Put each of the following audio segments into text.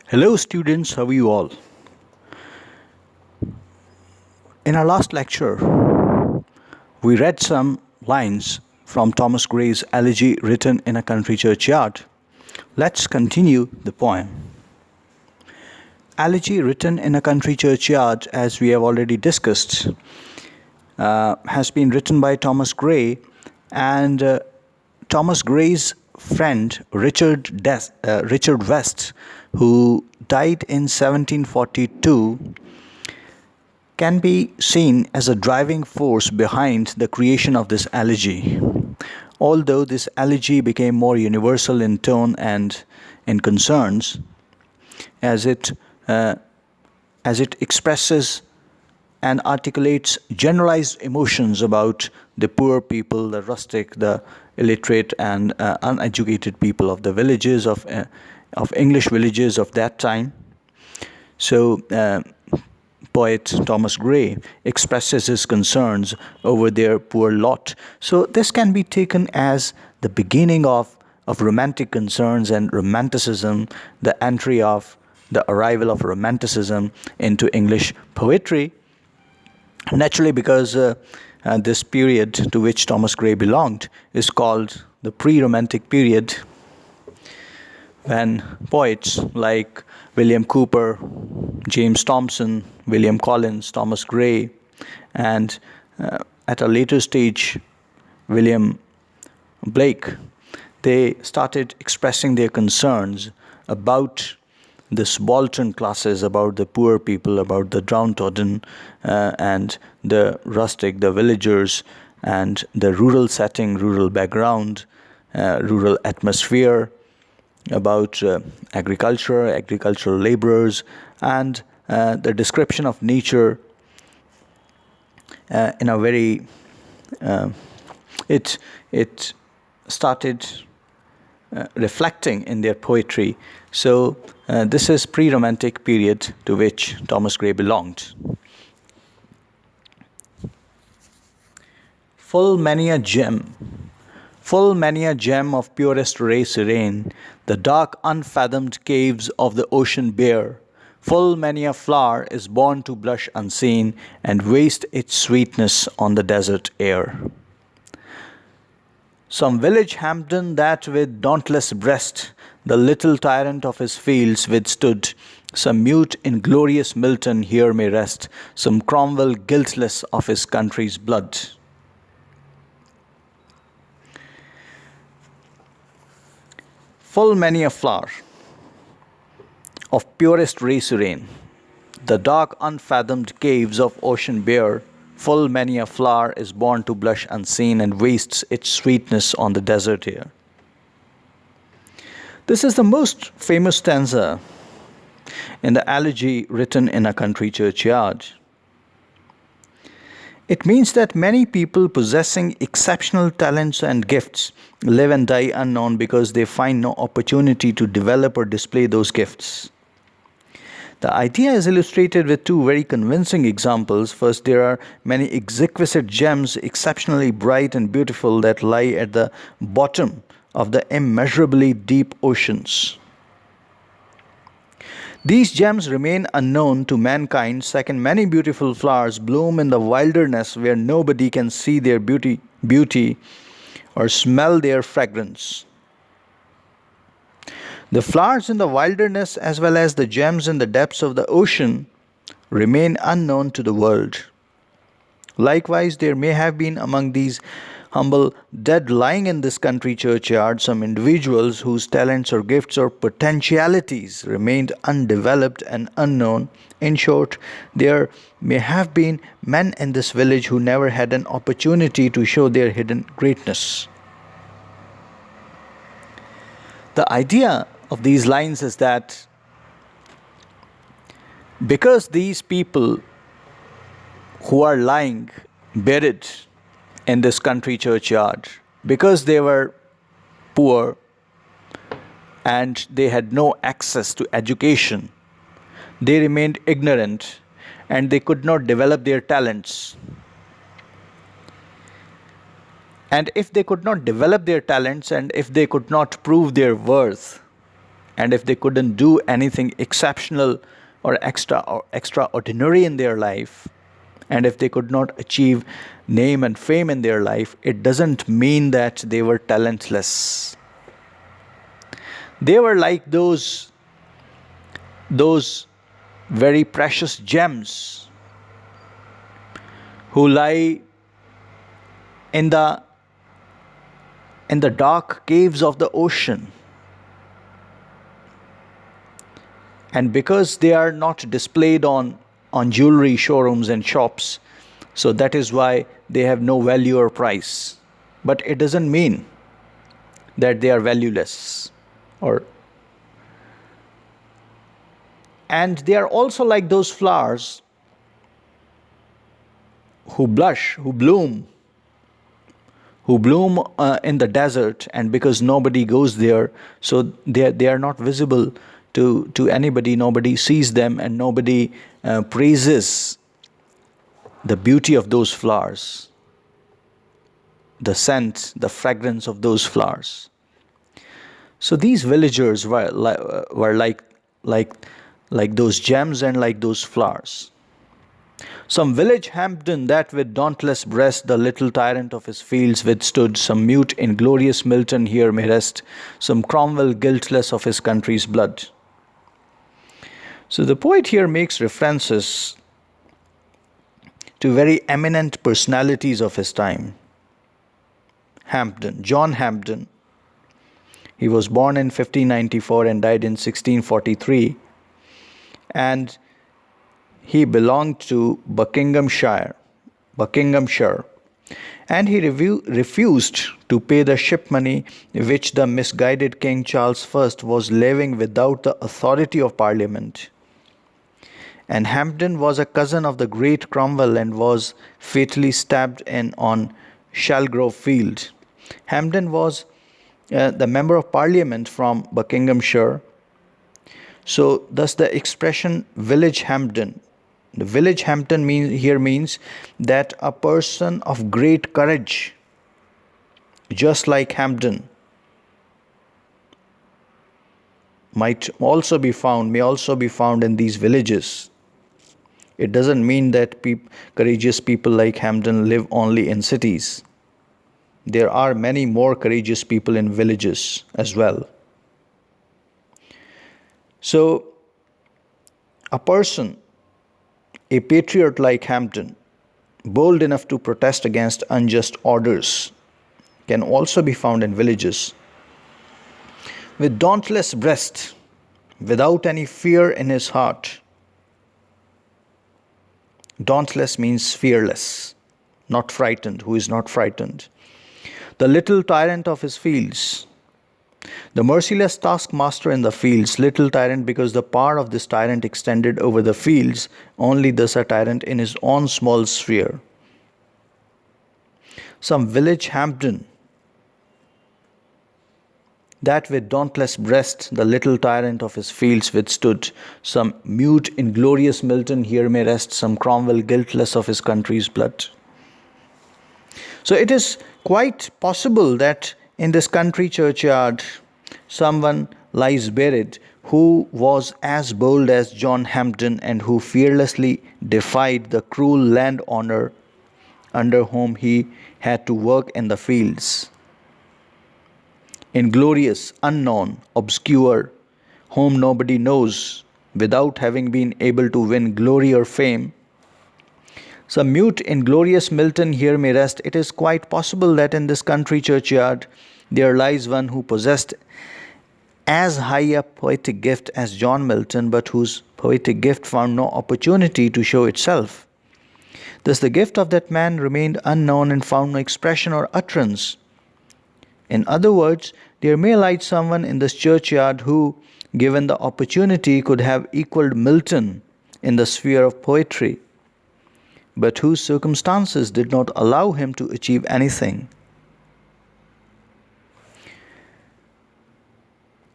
Hello, students, how are you all? In our last lecture, we read some lines from Thomas Gray's Elegy written in a country churchyard. Let's continue the poem. Elegy written in a country churchyard, as we have already discussed, has been written by Thomas Gray, and Thomas Gray's friend Richard West, who died in 1742, can be seen as a driving force behind the creation of this elegy. Although this elegy became more universal in tone and in concerns, as it uh, as it expresses and articulates generalized emotions about the poor people, the rustic, the illiterate, and uneducated people of the villages of English villages of that time. So, poet Thomas Gray expresses his concerns over their poor lot. So, this can be taken as the beginning of romantic concerns and romanticism, the entry of the arrival of romanticism into English poetry. Naturally, because this period to which Thomas Gray belonged is called the pre-romantic period, when poets like William Cowper, James Thomson, William Collins, Thomas Gray, and at a later stage, William Blake, they started expressing their concerns about the subaltern classes, about the poor people, about the downtrodden, and the rustic, the villagers, and the rural setting, rural background, rural atmosphere, about agricultural laborers, and the description of nature in a very it started reflecting in their poetry. So this is pre-romantic period to which Thomas Gray belonged. Full many a gem of purest ray serene, the dark unfathomed caves of the ocean bare. Full many a flower is born to blush unseen and waste its sweetness on the desert air. Some village Hampden that with dauntless breast the little tyrant of his fields withstood, some mute inglorious Milton here may rest, some Cromwell guiltless of his country's blood. Full many a flower of purest ray serene, the dark unfathomed caves of ocean bare. Full many a flower is born to blush unseen and wastes its sweetness on the desert air. This is the most famous stanza in the elegy written in a country churchyard. It means that many people possessing exceptional talents and gifts live and die unknown because they find no opportunity to develop or display those gifts. The idea is illustrated with two very convincing examples. First, there are many exquisite gems, exceptionally bright and beautiful, that lie at the bottom of the immeasurably deep oceans. These gems remain unknown to mankind. Second, many beautiful flowers bloom in the wilderness where nobody can see their beauty or smell their fragrance. The flowers in the wilderness, as well as the gems in the depths of the ocean, remain unknown to the world. Likewise, there may have been among these humble dead lying in this country churchyard some individuals whose talents or gifts or potentialities remained undeveloped and unknown. In short, there may have been men in this village who never had an opportunity to show their hidden greatness. The idea of these lines is that because these people who are lying buried in this country churchyard, because they were poor and they had no access to education, they remained ignorant and they could not develop their talents. And if they could not develop their talents and if they could not prove their worth, And if they couldn't do anything exceptional or extraordinary in their life, and if they could not achieve name and fame in their life, it doesn't mean that they were talentless. They were like those very precious gems who lie in the dark caves of the ocean. And because they are not displayed on jewelry showrooms and shops, so that is why they have no value or price. But it doesn't mean that they are valueless. And they are also like those flowers who blush, who bloom in the desert, and because nobody goes there, so they are not visible to anybody. Nobody sees them, and nobody praises the beauty of those flowers, the scent, the fragrance of those flowers. So these villagers were like those gems and like those flowers. Some village Hampden that with dauntless breast the little tyrant of his fields withstood, some mute inglorious Milton here may rest, some Cromwell guiltless of his country's blood. So the poet here makes references to very eminent personalities of his time. Hampden, John Hampden. He was born in 1594 and died in 1643. And he belonged to Buckinghamshire. And he refused to pay the ship money which the misguided King Charles I was levying without the authority of Parliament. And Hampden was a cousin of the great Cromwell and was fatally stabbed in on Shalgrove Field. Hampden was the member of Parliament from Buckinghamshire. So thus the expression village Hampden. The village Hampden means that a person of great courage, just like Hampden, may also be found in these villages. It doesn't mean that courageous people like Hampden live only in cities. There are many more courageous people in villages as well. So, a person, a patriot like Hampden, bold enough to protest against unjust orders, can also be found in villages. With dauntless breast, without any fear in his heart. Dauntless means fearless, not frightened, who is not frightened. The little tyrant of his fields. The merciless taskmaster in the fields, little tyrant because the power of this tyrant extended over the fields, only thus a tyrant in his own small sphere. Some village Hampden, that with dauntless breast the little tyrant of his fields withstood, some mute inglorious Milton here may rest, some Cromwell guiltless of his country's blood. So it is quite possible that in this country churchyard, someone lies buried who was as bold as John Hampden and who fearlessly defied the cruel landowner under whom he had to work in the fields. Inglorious, unknown, obscure, whom nobody knows, without having been able to win glory or fame. Some mute, inglorious Milton here may rest. It is quite possible that in this country churchyard there lies one who possessed as high a poetic gift as John Milton, but whose poetic gift found no opportunity to show itself. Thus the gift of that man remained unknown and found no expression or utterance. In other words, there may lie someone in this churchyard who, given the opportunity, could have equaled Milton in the sphere of poetry, but whose circumstances did not allow him to achieve anything.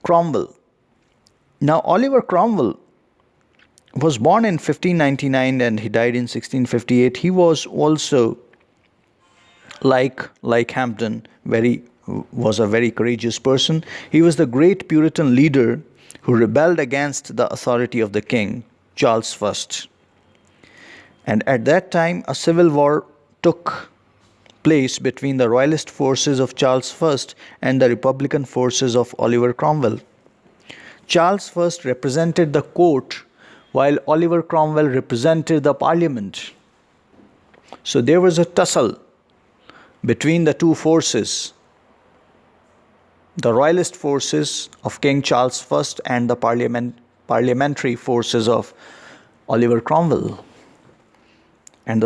Cromwell. Now, Oliver Cromwell was born in 1599 and he died in 1658. He was also like Hampden, was a very courageous person. He was the great Puritan leader who rebelled against the authority of the king, Charles I. And at that time, a civil war took place between the royalist forces of Charles I and the republican forces of Oliver Cromwell. Charles I represented the court while Oliver Cromwell represented the parliament. So there was a tussle between the two forces, the royalist forces of King Charles I and the parliamentary forces of Oliver Cromwell. And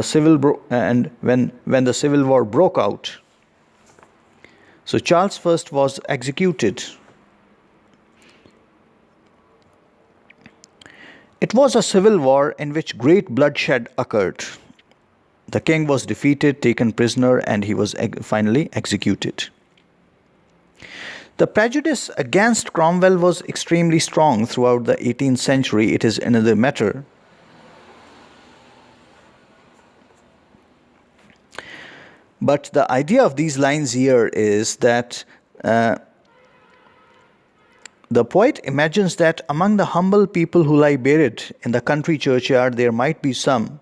when the civil war broke out, so Charles I was executed. It was a civil war in which great bloodshed occurred. The king was defeated, taken prisoner, and he was finally executed. The prejudice against Cromwell was extremely strong throughout the 18th century. It is another matter. But the idea of these lines here is that the poet imagines that among the humble people who lie buried in the country churchyard, there might be some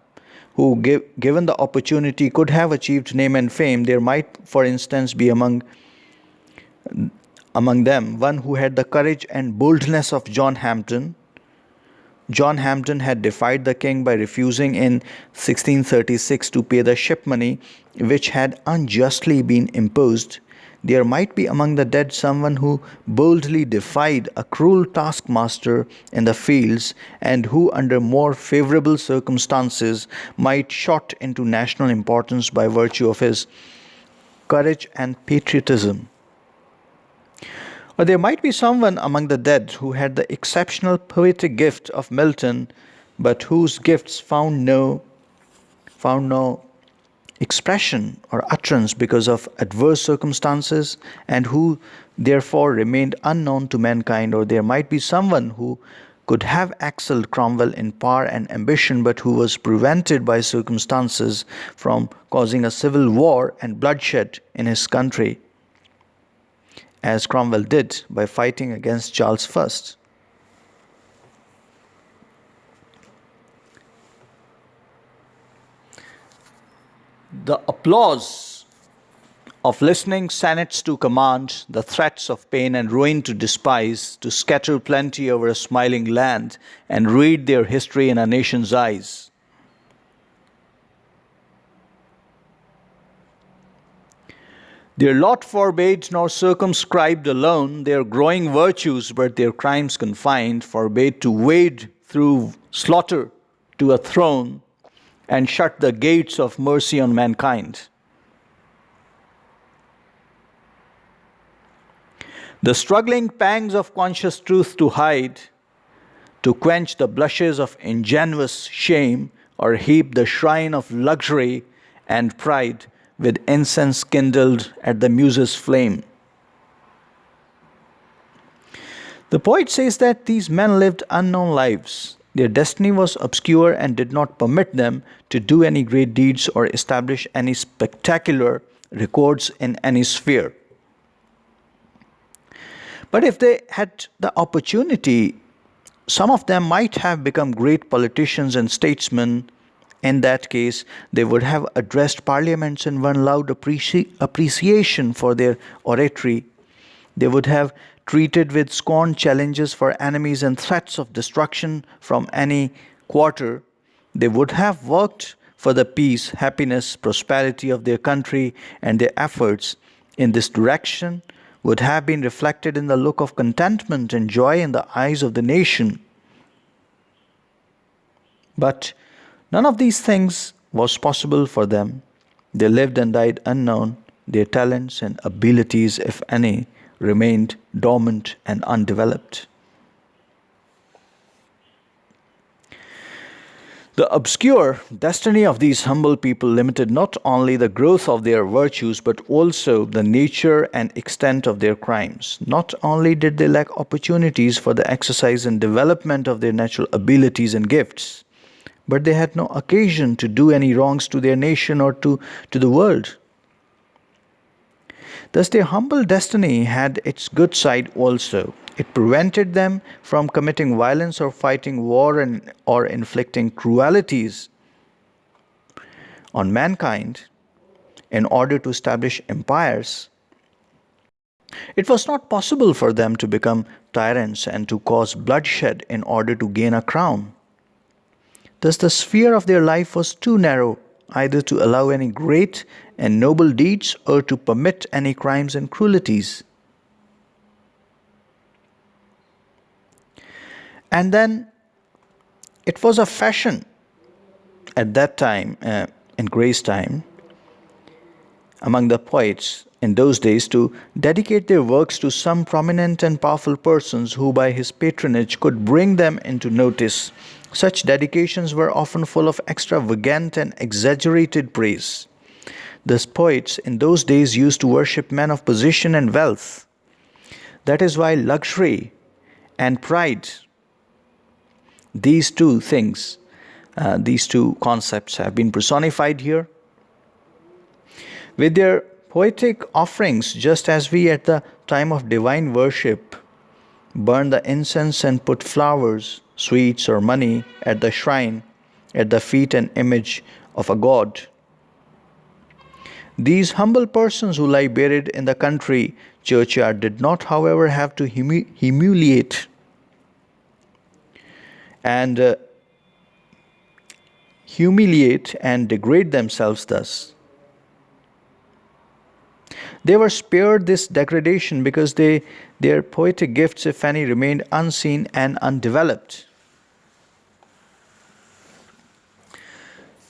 who, given the opportunity, could have achieved name and fame. There might, for instance, be among them one who had the courage and boldness of John Hampden. John Hampden had defied the king by refusing in 1636 to pay the ship money which had unjustly been imposed. There might be among the dead someone who boldly defied a cruel taskmaster in the fields and who, under more favorable circumstances, might shot into national importance by virtue of his courage and patriotism. Or there might be someone among the dead who had the exceptional poetic gift of Milton, but whose gifts found no expression or utterance because of adverse circumstances, and who therefore remained unknown to mankind. Or there might be someone who could have excelled Cromwell in power and ambition, but who was prevented by circumstances from causing a civil war and bloodshed in his country, as Cromwell did by fighting against Charles I. The applause of listening senates to command, the threats of pain and ruin to despise, to scatter plenty over a smiling land, and read their history in a nation's eyes. Their lot forbade nor circumscribed alone their growing virtues, but their crimes confined, forbade to wade through slaughter to a throne, and shut the gates of mercy on mankind. The struggling pangs of conscious truth to hide, to quench the blushes of ingenuous shame, or heap the shrine of luxury and pride with incense kindled at the muse's flame. The poet says that these men lived unknown lives. Their destiny was obscure and did not permit them to do any great deeds or establish any spectacular records in any sphere. But if they had the opportunity, some of them might have become great politicians and statesmen. In that case, they would have addressed parliaments in one loud appreciation for their oratory. They would have treated with scorn challenges for enemies and threats of destruction from any quarter. They would have worked for the peace, happiness, prosperity of their country, and their efforts in this direction would have been reflected in the look of contentment and joy in the eyes of the nation. But none of these things was possible for them. They lived and died unknown. Their talents and abilities, if any, remained dormant and undeveloped. The obscure destiny of these humble people limited not only the growth of their virtues, but also the nature and extent of their crimes. Not only did they lack opportunities for the exercise and development of their natural abilities and gifts, but they had no occasion to do any wrongs to their nation or to the world. Thus, their humble destiny had its good side also. It prevented them from committing violence or fighting war or inflicting cruelties on mankind in order to establish empires. It was not possible for them to become tyrants and to cause bloodshed in order to gain a crown. Thus, the sphere of their life was too narrow either to allow any great and noble deeds or to permit any crimes and cruelties. And then it was a fashion at that time, in Gray's time, among the poets in those days to dedicate their works to some prominent and powerful persons who, by his patronage, could bring them into notice. Such dedications were often full of extravagant and exaggerated praise. Thus, poets in those days used to worship men of position and wealth. That is why luxury and pride, these two things, these two concepts have been personified here. With their poetic offerings, just as we at the time of divine worship burn the incense and put flowers, sweets, or money at the shrine, at the feet and image of a god. These humble persons who lie buried in the country churchyard did not, however, have to humiliate and degrade themselves thus. They were spared this degradation because their poetic gifts, if any, remained unseen and undeveloped.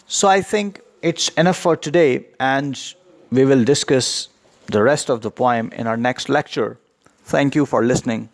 So I think it's enough for today, and we will discuss the rest of the poem in our next lecture. Thank you for listening.